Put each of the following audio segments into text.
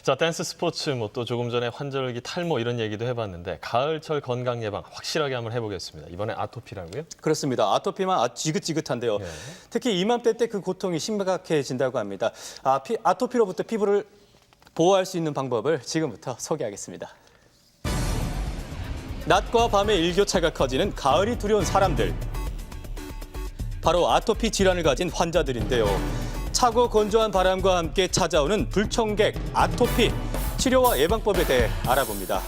자, 댄스 스포츠, 또 조금 전에 환절기 탈모 이런 얘기도 해봤는데 가을철 건강 예방 확실하게 한번 해보겠습니다. 이번에 아토피라고요? 그렇습니다. 아토피만 아주 지긋지긋한데요. 네. 특히 이맘때 때 그 고통이 심각해진다고 합니다. 아토피로부터 피부를 보호할 수 있는 방법을 지금부터 소개하겠습니다. 낮과 밤의 일교차가 커지는 가을이 두려운 사람들. 바로 아토피 질환을 가진 환자들인데요. 차고 건조한 바람과 함께 찾아오는 불청객, 아토피, 치료와 예방법에 대해 알아봅니다.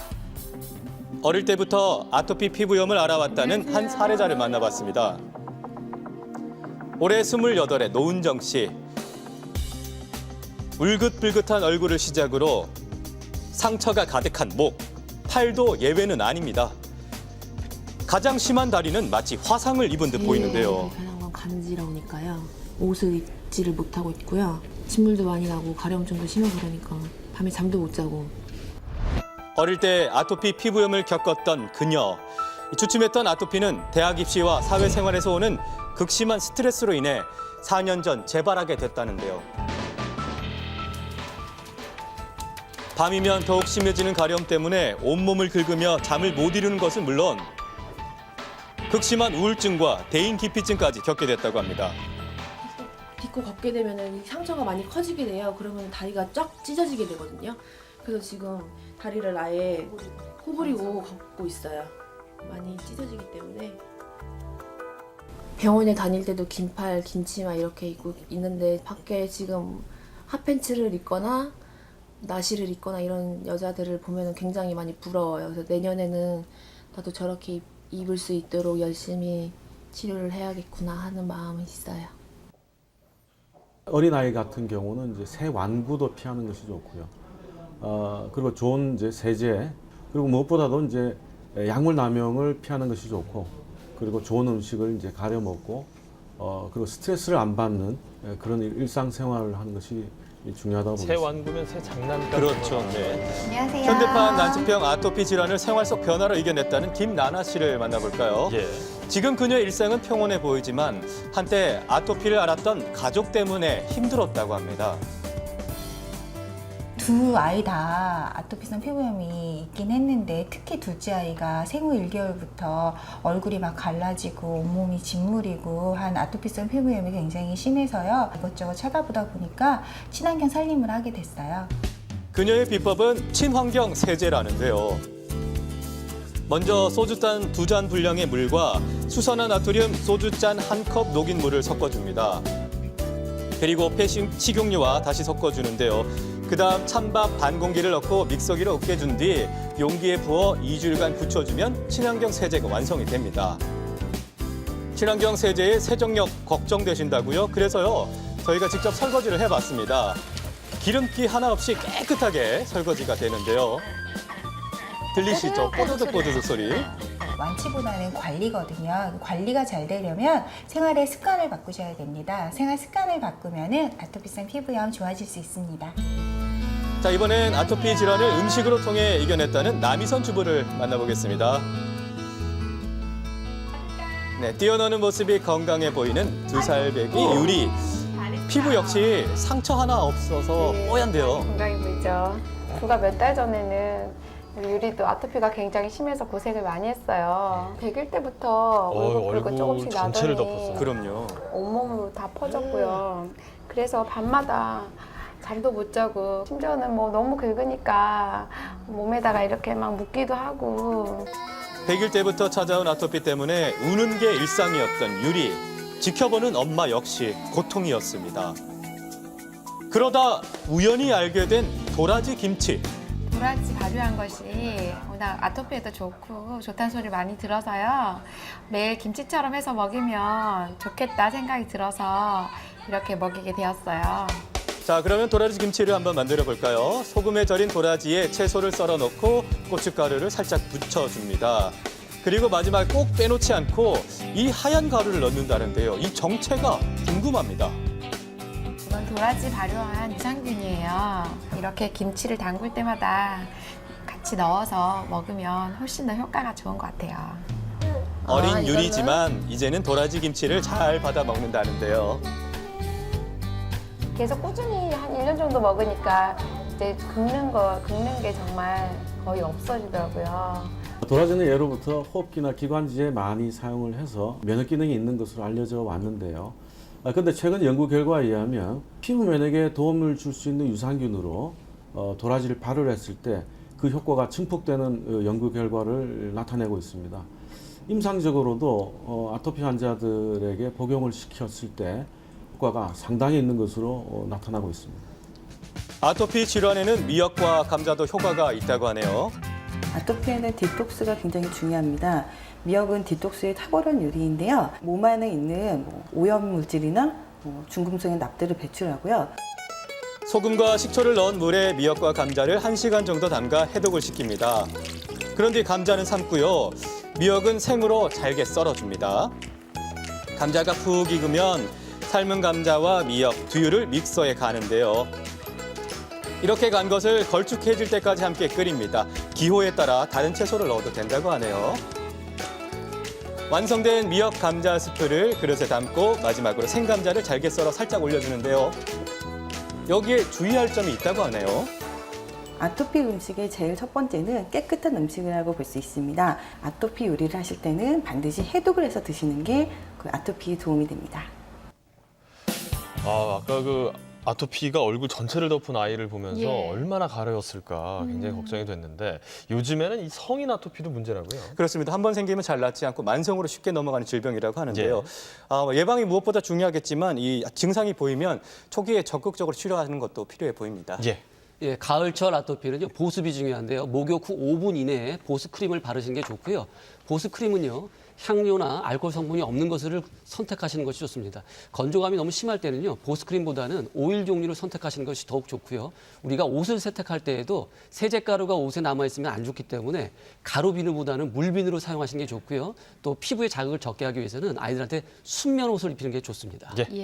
어릴 때부터 아토피 피부염을 알아왔다는 한 사례자를 만나봤습니다. 올해 28의 노은정 씨. 울긋불긋한 얼굴을 시작으로 상처가 가득한 목, 팔도 예외는 아닙니다. 가장 심한 다리는 마치 화상을 입은 듯 보이는데요. 불편한 건 간지러우니까요. 옷을 입지를 못하고 있고요. 진물도 많이 나고 가려움증도 심하고 그러니까 밤에 잠도 못 자고. 어릴 때 아토피 피부염을 겪었던 그녀. 주춤했던 아토피는 대학 입시와 사회생활에서 오는 극심한 스트레스로 인해 4년 전 재발하게 됐다는데요. 밤이면 더욱 심해지는 가려움 때문에 온몸을 긁으며 잠을 못 이루는 것은 물론 극심한 우울증과 대인기피증까지 겪게 됐다고 합니다. 딛고 걷게 되면 상처가 많이 커지게 돼요. 그러면 다리가 쫙 찢어지게 되거든요. 그래서 지금 다리를 아예 구부리고 걷고 있어요. 많이 찢어지기 때문에. 병원에 다닐 때도 긴팔, 긴 치마 이렇게 입고 있는데 밖에 지금 핫팬츠를 입거나 나시를 입거나 이런 여자들을 보면 굉장히 많이 부러워요. 그래서 내년에는 나도 저렇게 입을 수 있도록 열심히 치료를 해야겠구나 하는 마음이 있어요. 어린아이 같은 경우는 이제 새 완구도 피하는 것이 좋고요. 그리고 좋은 이제 세제, 그리고 무엇보다도 이제 약물 남용을 피하는 것이 좋고, 그리고 좋은 음식을 이제 가려 먹고, 그리고 스트레스를 안 받는 그런 일상생활을 하는 것이 중요하다고 새 보겠습니다. 완구면 새 장난감. 그렇죠. 네. 안녕하세요. 현대판 난치병 아토피 질환을 생활 속 변화로 이겨냈다는 김나나 씨를 만나볼까요? 예. 지금 그녀의 일상은 평온해 보이지만 한때 아토피를 앓았던 가족 때문에 힘들었다고 합니다. 두 아이 다 아토피성 피부염이 있긴 했는데 특히 둘째 아이가 생후 1개월부터 얼굴이 막 갈라지고 온몸이 진물이고 한 아토피성 피부염이 굉장히 심해서요. 이것저것 찾아보다 보니까 친환경 살림을 하게 됐어요. 그녀의 비법은 친환경 세제라는데요. 먼저 소주잔 2잔 분량의 물과 수산화 나트륨 소주잔 1컵 녹인 물을 섞어줍니다. 그리고 식용유와 다시 섞어주는데요. 그 다음 찬밥 반 공기를 넣고 믹서기로 으깨준 뒤 용기에 부어 2주일간 굳혀주면 친환경 세제가 완성이 됩니다. 친환경 세제의 세정력 걱정되신다고요? 그래서요, 저희가 직접 설거지를 해봤습니다. 기름기 하나 없이 깨끗하게 설거지가 되는데요. 들리시죠? 뽀드득 소리. 완치보다는 관리거든요. 관리가 잘 되려면 생활의 습관을 바꾸셔야 됩니다. 생활 습관을 바꾸면은 아토피성 피부염 좋아질 수 있습니다. 자, 이번엔 아토피 질환을 음식으로 통해 이겨냈다는 남이선 주부를 만나보겠습니다. 네, 뛰어노는 모습이 건강해 보이는 2살배기 유리. 피부 역시 상처 하나 없어서 뽀얀데요. 건강해 보이죠. 불과 몇 달 전에는 우리 유리도 아토피가 굉장히 심해서 고생을 많이 했어요. 100일 때부터 얼굴 조금씩 전체를 나더니 덮었어요. 그럼요. 온몸으로 다 퍼졌고요. 그래서 밤마다 잠도 못 자고 심지어는 뭐 너무 긁으니까 몸에다가 이렇게 막 묻기도 하고. 100일 때부터 찾아온 아토피 때문에 우는 게 일상이었던 유리. 지켜보는 엄마 역시 고통이었습니다. 그러다 우연히 알게 된 도라지 김치. 도라지 발효한 것이 워낙 아토피에도 좋고 좋다는 소리를 많이 들어서요. 매일 김치처럼 해서 먹이면 좋겠다 생각이 들어서 이렇게 먹이게 되었어요. 자, 그러면 도라지 김치를 한번 만들어 볼까요? 소금에 절인 도라지에 채소를 썰어 넣고 고춧가루를 살짝 묻혀줍니다. 그리고 마지막에 꼭 빼놓지 않고 이 하얀 가루를 넣는다는데요. 이 정체가 궁금합니다. 이건 도라지 발효한 유산균이에요. 이렇게 김치를 담글 때마다 같이 넣어서 먹으면 훨씬 더 효과가 좋은 것 같아요. 어린 유리지만 이제는 도라지 김치를 잘 받아 먹는다는데요. 계속 꾸준히 한 1년 정도 먹으니까 이제 긁는 게 정말 거의 없어지더라고요. 도라지는 예로부터 호흡기나 기관지에 많이 사용을 해서 면역 기능이 있는 것으로 알려져 왔는데요. 근데 최근 연구 결과에 의하면 피부 면역에 도움을 줄 수 있는 유산균으로 도라지를 발효했을 때 그 효과가 증폭되는 연구 결과를 나타내고 있습니다. 임상적으로도 아토피 환자들에게 복용을 시켰을 때 효과가 상당히 있는 것으로 나타나고 있습니다. 아토피 질환에는 미역과 감자도 효과가 있다고 하네요. 아토피에는 디톡스가 굉장히 중요합니다. 미역은 디톡스의 탁월한 요리인데요. 몸 안에 있는 오염 물질이나 중금속인 납들을 배출하고요. 소금과 식초를 넣은 물에 미역과 감자를 1시간 정도 담가 해독을 시킵니다. 그런 뒤 감자는 삶고요. 미역은 생으로 잘게 썰어줍니다. 감자가 푹 익으면 삶은 감자와 미역, 두유를 믹서에 가는데요. 이렇게 간 것을 걸쭉해질 때까지 함께 끓입니다. 기호에 따라 다른 채소를 넣어도 된다고 하네요. 완성된 미역 감자 스프를 그릇에 담고 마지막으로 생감자를 잘게 썰어 살짝 올려주는데요. 여기에 주의할 점이 있다고 하네요. 아토피 음식의 제일 첫 번째는 깨끗한 음식이라고 볼 수 있습니다. 아토피 요리를 하실 때는 반드시 해독을 해서 드시는 게 그 아토피에 도움이 됩니다. 아까 그 아토피가 얼굴 전체를 덮은 아이를 보면서 예. 얼마나 가려웠을까 굉장히 걱정이 됐는데 요즘에는 이 성인 아토피도 문제라고요. 그렇습니다. 한 번 생기면 잘 낫지 않고 만성으로 쉽게 넘어가는 질병이라고 하는데요. 예방이 무엇보다 중요하겠지만 이 증상이 보이면 초기에 적극적으로 치료하는 것도 필요해 보입니다. 예. 예, 가을철 아토피는요, 보습이 중요한데요. 목욕 후 5분 이내에 보습 크림을 바르시는 게 좋고요. 보습 크림은요, 향료나 알코올 성분이 없는 것을 선택하시는 것이 좋습니다. 건조감이 너무 심할 때는요, 보습 크림보다는 오일 종류를 선택하시는 것이 더욱 좋고요. 우리가 옷을 세탁할 때에도 세제가루가 옷에 남아있으면 안 좋기 때문에 가루 비누보다는 물 비누로 사용하시는 게 좋고요. 또 피부에 자극을 적게 하기 위해서는 아이들한테 순면 옷을 입히는 게 좋습니다. 예. 예.